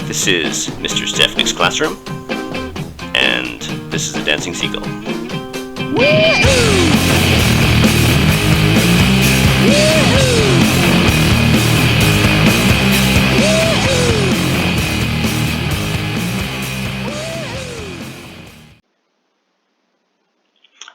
This is Mr. Stefaniuk's classroom, and this is the Dancing Seagull.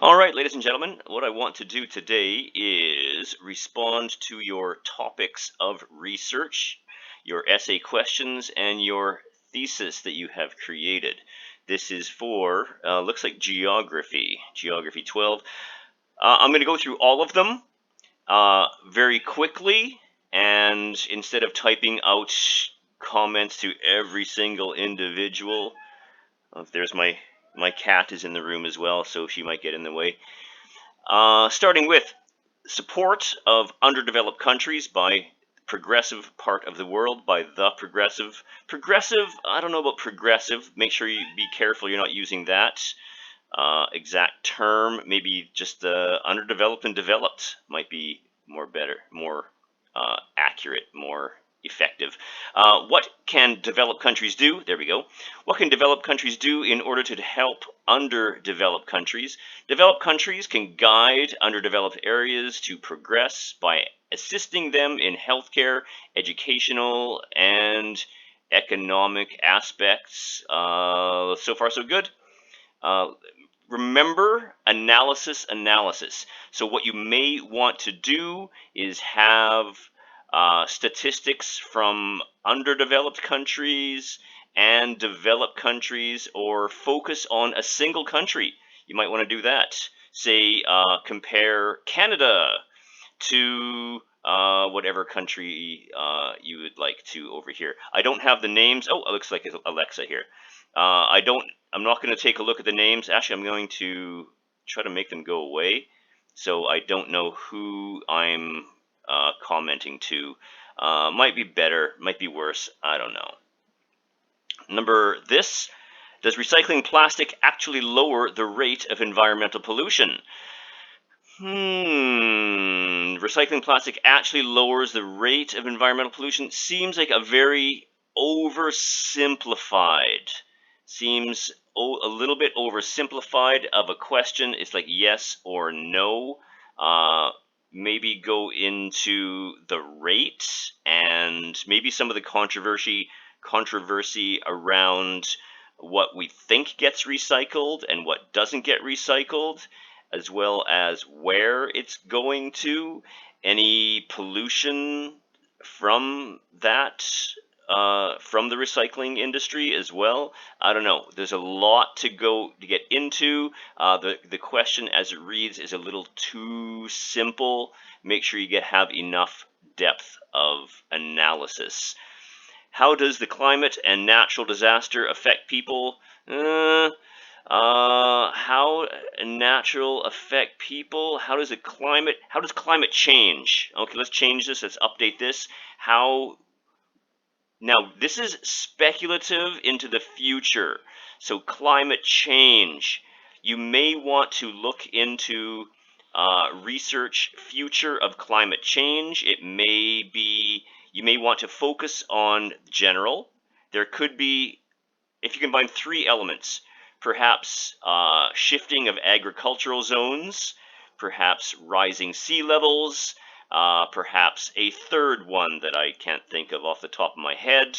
Alright, ladies and gentlemen, what I want to do today is respond to your topics of research, your essay questions, and your thesis that you have created. This is for, looks like Geography 12. I'm going to go through all of them very quickly, and instead of typing out comments to every single individual, there's my cat is in the room as well, so she might get in the way. Starting with support of underdeveloped countries by progressive part of the world, by the progressive. Progressive, I don't know about progressive. Make sure you be careful you're not using that exact term. Maybe just underdeveloped and developed might be more accurate, more effective. What can developed countries do? There we go. What can developed countries do in order to help underdeveloped countries? Developed countries can guide underdeveloped areas to progress by assisting them in healthcare, educational, and economic aspects. So far, so good. Remember, analysis. So what you may want to do is have statistics from underdeveloped countries and developed countries, or focus on a single country. You might want to do that. Say, compare Canada to whatever country you would like to over here. I don't have the names. Oh, it looks like it's Alexa here. I'm not going to take a look at the names. Actually, I'm going to try to make them go away, so I don't know who I'm commenting to. Might be better, might be worse, I don't know. Does recycling plastic actually lower the rate of environmental pollution? Recycling plastic actually lowers the rate of environmental pollution. Seems like a very oversimplified, seems a little bit oversimplified of a question. It's like yes or no. Maybe go into the rate and maybe some of the controversy around what we think gets recycled and what doesn't get recycled, as well as where it's going to, any pollution from that, from the recycling industry as well. I don't know. There's a lot to get into. The question as it reads is a little too simple. Make sure you have enough depth of analysis. How does the climate and natural disaster affect people? How natural affect people? How does climate change? Okay, let's change this. Let's update this. Now, this is speculative into the future. So climate change. You may want to look into research future of climate change. It may be, you may want to focus on general. There could be, if you combine three elements, perhaps shifting of agricultural zones, perhaps rising sea levels, perhaps a third one that I can't think of off the top of my head.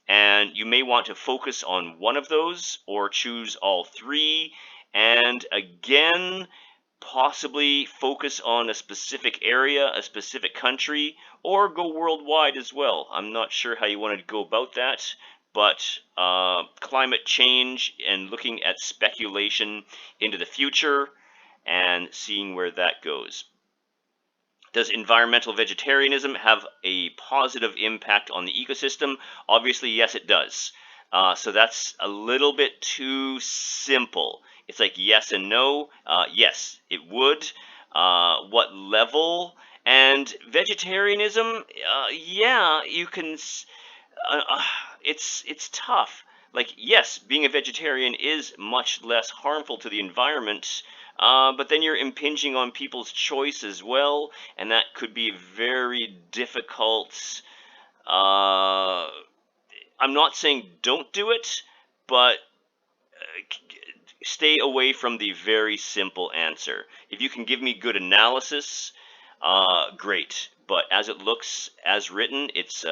And you may want to focus on one of those or choose all three. And again, possibly focus on a specific area, a specific country, or go worldwide as well. I'm not sure how you want to go about that, but climate change and looking at speculation into the future and seeing where that goes. Does environmental vegetarianism have a positive impact on the ecosystem? Obviously, yes, it does. So that's a little bit too simple. It's like yes and no. Yes, it would. What level? And vegetarianism, yeah, you can. It's tough. Like, yes, being a vegetarian is much less harmful to the environment, but then you're impinging on people's choice as well, and that could be very difficult. I I'm not saying don't do it, but stay away from the very simple answer. If you can give me good analysis, great. But as it looks, as written, it's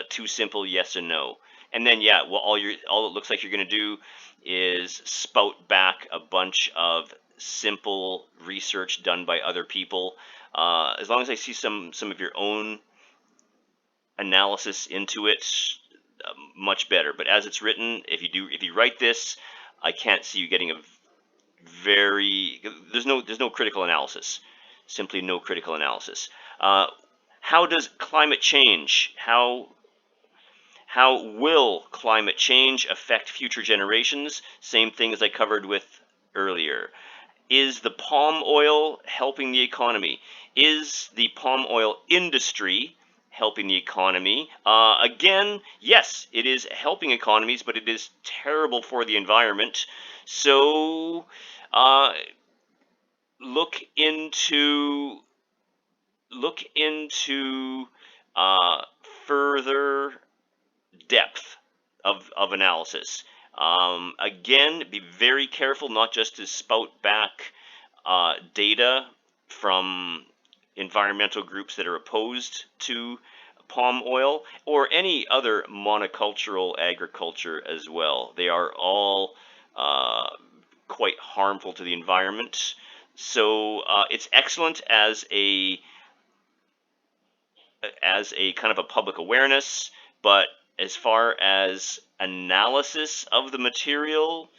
too simple, yes or no. And then yeah, well, all it looks like you're going to do is spout back a bunch of simple research done by other people. As long as I see some of your own analysis into it, much better. But as it's written, if you write this, I can't see you getting a very there's no critical analysis, simply no critical analysis. How does climate change? How will climate change affect future generations? Same thing as I covered with earlier. Is the palm oil helping the economy? Is the palm oil industry helping the economy? Again, yes, it is helping economies, but it is terrible for the environment. So uh, look into uh, further depth of analysis. Again, be very careful not just to spout back data from environmental groups that are opposed to palm oil or any other monocultural agriculture as well. They are all quite harmful to the environment. So it's excellent as a kind of a public awareness, but as far as analysis of the material,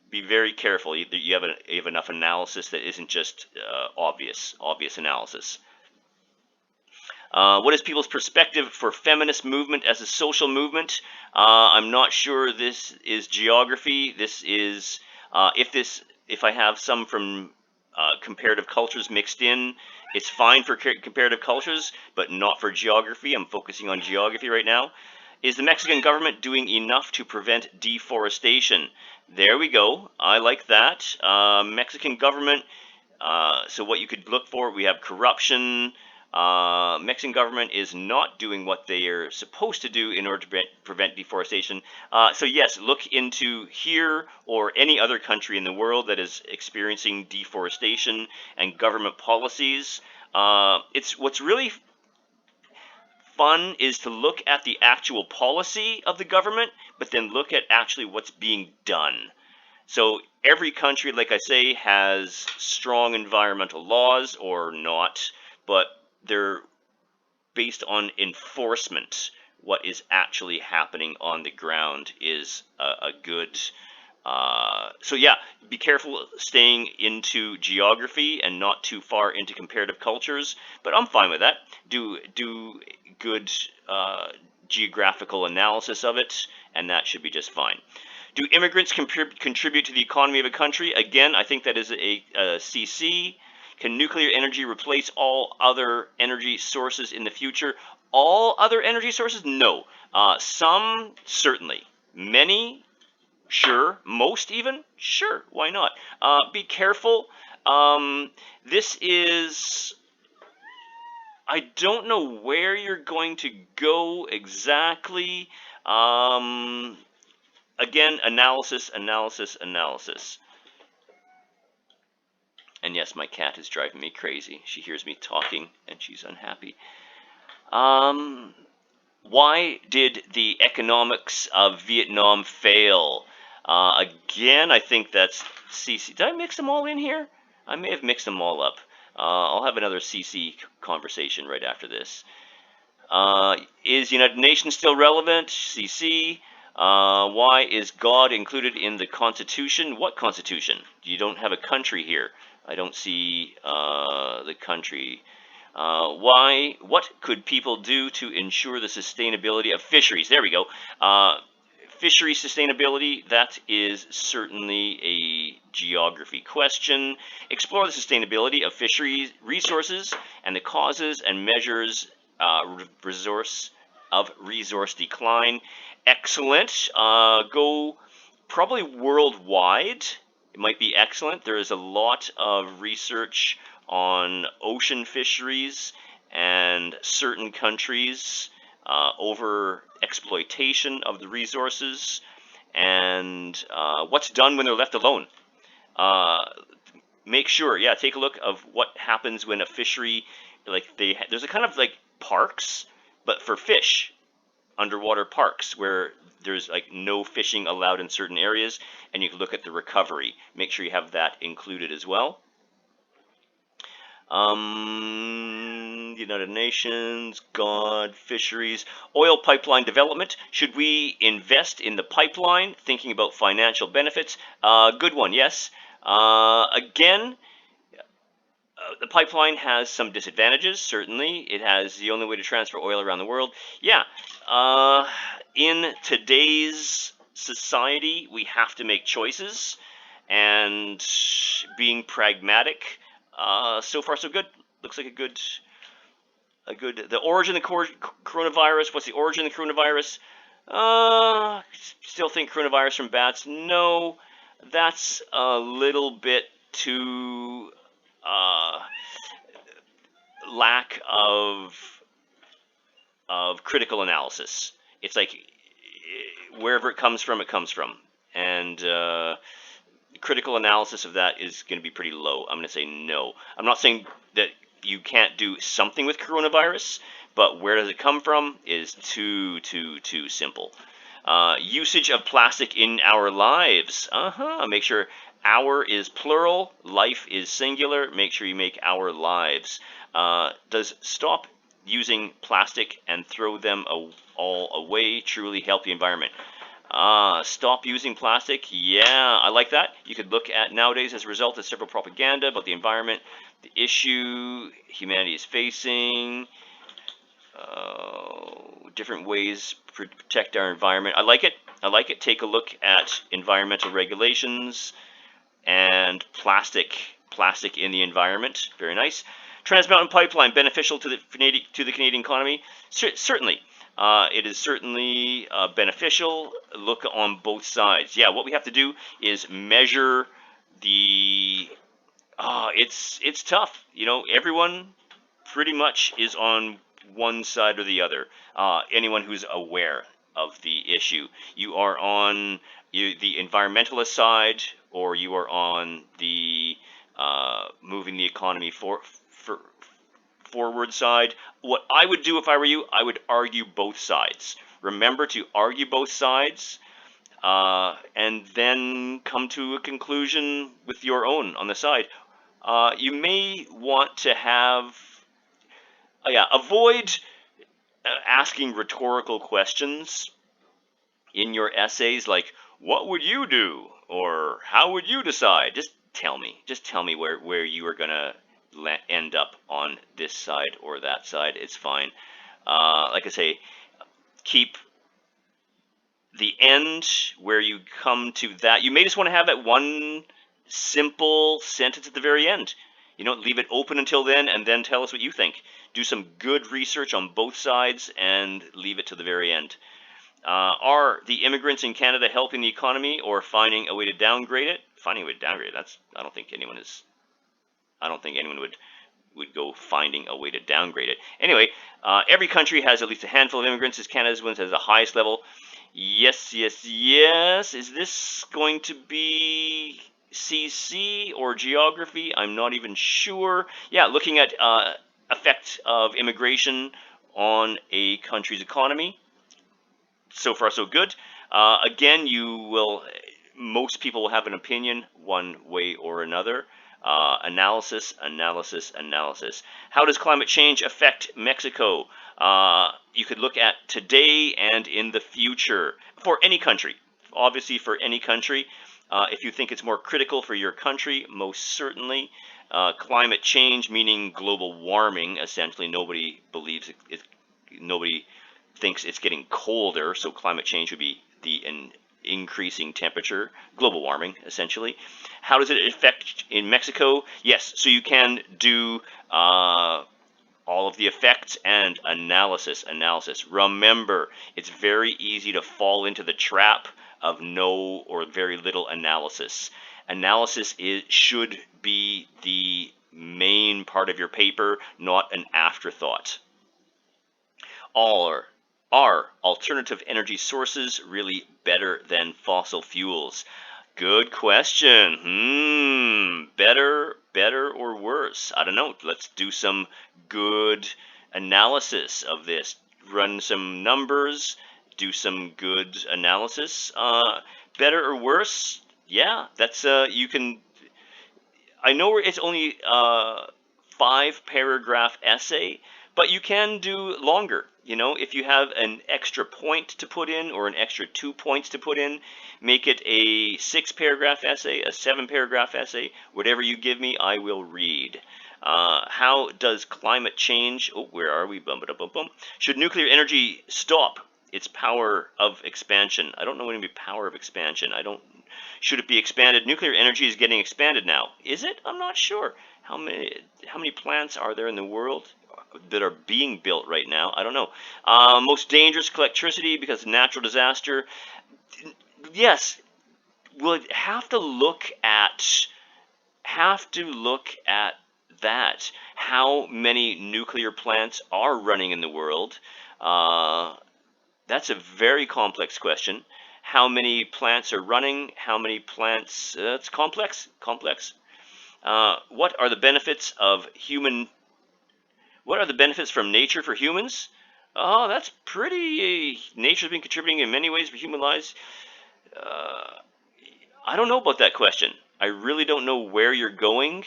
be very careful. You have enough analysis that isn't just obvious analysis. What is people's perspective for feminist movement as a social movement? I'm not sure this is geography. This is if I have some from comparative cultures mixed in, it's fine for comparative cultures, but not for geography. I'm focusing on geography right now. Is the Mexican government doing enough to prevent deforestation? There we go. I like that. Mexican government. So what you could look for, we have corruption. Mexican government is not doing what they are supposed to do in order to prevent deforestation. So yes, look into here or any other country in the world that is experiencing deforestation and government policies. It's what's really fun is to look at the actual policy of the government, but then look at actually what's being done. So every country, like I say, has strong environmental laws or not, but they're based on enforcement. What is actually happening on the ground is a good. So yeah, be careful staying into geography and not too far into comparative cultures. But I'm fine with that. Do good geographical analysis of it, and that should be just fine. Do immigrants contribute to the economy of a country? Again, I think that is a CC. Can nuclear energy replace all other energy sources in the future? All other energy sources? No. Some, certainly. Many, sure. Most, even? Sure. Why not? Be careful. This is... I don't know where you're going to go exactly. Again, analysis. And yes, my cat is driving me crazy. She hears me talking and she's unhappy. Why did the economics of Vietnam fail? Again, I think that's CC. Did I mix them all in here? I may have mixed them all up. I'll have another CC conversation right after this. Is United Nations still relevant? CC. Why is God included in the Constitution? What Constitution? You don't have a country here. I don't see the country. What could people do to ensure the sustainability of fisheries? There we go. Fishery sustainability, that is certainly a geography question. Explore the sustainability of fisheries resources and the causes and measures resource decline. Excellent. Go probably worldwide. It might be excellent. There is a lot of research on ocean fisheries and certain countries over exploitation of the resources, and what's done when they're left alone. Make sure, yeah, take a look of what happens when a fishery, like there's a kind of like parks, but for fish, underwater parks where there's like no fishing allowed in certain areas, and you can look at the recovery. Make sure you have that included as well. United Nations, God, fisheries, oil pipeline development. Should we invest in the pipeline? Thinking about financial benefits. Good one, yes. Again, the pipeline has some disadvantages, certainly. It has the only way to transfer oil around the world. Yeah, in today's society, we have to make choices, and being pragmatic, so far so good. Looks like a good, the origin of the coronavirus. What's the origin of the coronavirus? Still think coronavirus from bats? No, that's a little bit too lack of critical analysis. It's like wherever it comes from, and critical analysis of that is going to be pretty low. I'm going to say no. I'm not saying that you can't do something with coronavirus, but where does it come from is too simple. Usage of plastic in our lives. Make sure our is plural, life is singular. Make sure you make our lives. Does stop using plastic and throw them all away truly help the environment? Stop using plastic. Yeah, I like that. You could look at nowadays as a result of several propaganda about the environment, the issue humanity is facing, different ways to protect our environment. I like it. Take a look at environmental regulations and plastic in the environment. Very nice. Trans Mountain Pipeline beneficial to the Canadian economy? Certainly. It is certainly beneficial. Look on both sides. Yeah, what we have to do is measure the. It's tough. Everyone pretty much is on one side or the other. Anyone who's aware of the issue, you are on the environmentalist side, or you are on the moving the economy forward side. What I would do if I were you, I would argue both sides. Remember to argue both sides, and then come to a conclusion with your own on the side. You may want to have, avoid asking rhetorical questions in your essays, like, what would you do? Or how would you decide? Just tell me where you are going to end up on this side or that side. It's fine. Like I say, keep the end where you come to that. You may just want to have that one simple sentence at the very end. Leave it open until then, and then tell us what you think. Do some good research on both sides and leave it to the very end. Are the immigrants in Canada helping the economy or finding a way to downgrade it? Finding a way to downgrade it, I don't think anyone would go finding a way to downgrade it. Anyway, every country has at least a handful of immigrants, as Canada's one has the highest level. Yes. Is this going to be CC or geography? I'm not even sure. Yeah, looking at effect of immigration on a country's economy. So far, so good. Again, most people will have an opinion one way or another. Analysis. How does climate change affect Mexico? You could look at today and in the future for any country. Obviously, for any country. If you think it's more critical for your country, most certainly. Climate change, meaning global warming, essentially. Nobody believes nobody thinks it's getting colder, so climate change would be an increasing temperature, global warming, essentially. How does it affect in Mexico? Yes, so you can do all of the effects and analysis. Remember, it's very easy to fall into the trap of no or very little analysis. Analysis should be the main part of your paper, not an afterthought. Are alternative energy sources really better than fossil fuels? Good question. Better or worse? I don't know. Let's do some good analysis of this. Run some numbers, do some good analysis. Better or worse? Yeah, that's you can. I know it's only a 5 paragraph essay, but you can do longer. You know, if you have an extra point to put in or an extra 2 points to put in, make it a 6 paragraph essay, a 7 paragraph essay, whatever you give me, I will read. How does climate change? Oh, where are we? Bum, bum, bum. Should nuclear energy stop its power of expansion? I don't know what to be power of expansion. I don't. Should it be expanded? Nuclear energy is getting expanded now. Is it? I'm not sure. How many plants are there in the world that are being built right now? I don't know. Most dangerous electricity because of natural disaster. Yes, we'll have to look at that. How many nuclear plants are running in the world? Uh, that's a very complex question. How many plants are running? How many plants? It's complex. Complex. What are the benefits of human? What are the benefits from nature for humans? Oh, that's pretty. Nature's been contributing in many ways for human lives. Uh, I don't know about that question. I really don't know where you're going.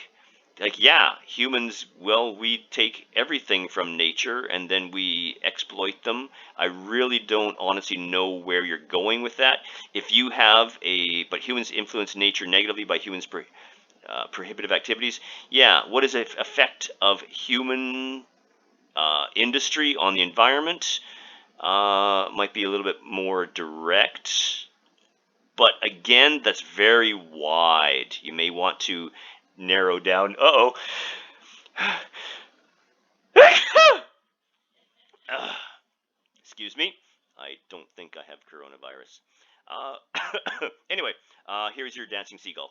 Like, yeah, humans, well, we take everything from nature and then we exploit them. I really don't honestly know where you're going with that. If you have but humans influence nature negatively by humans prohibitive activities. Yeah, what is the effect of human industry on the environment? Might be a little bit more direct. But again, that's very wide. You may want to narrow down. Uh-oh. Excuse me. I don't think I have coronavirus. Anyway, here's your dancing seagull.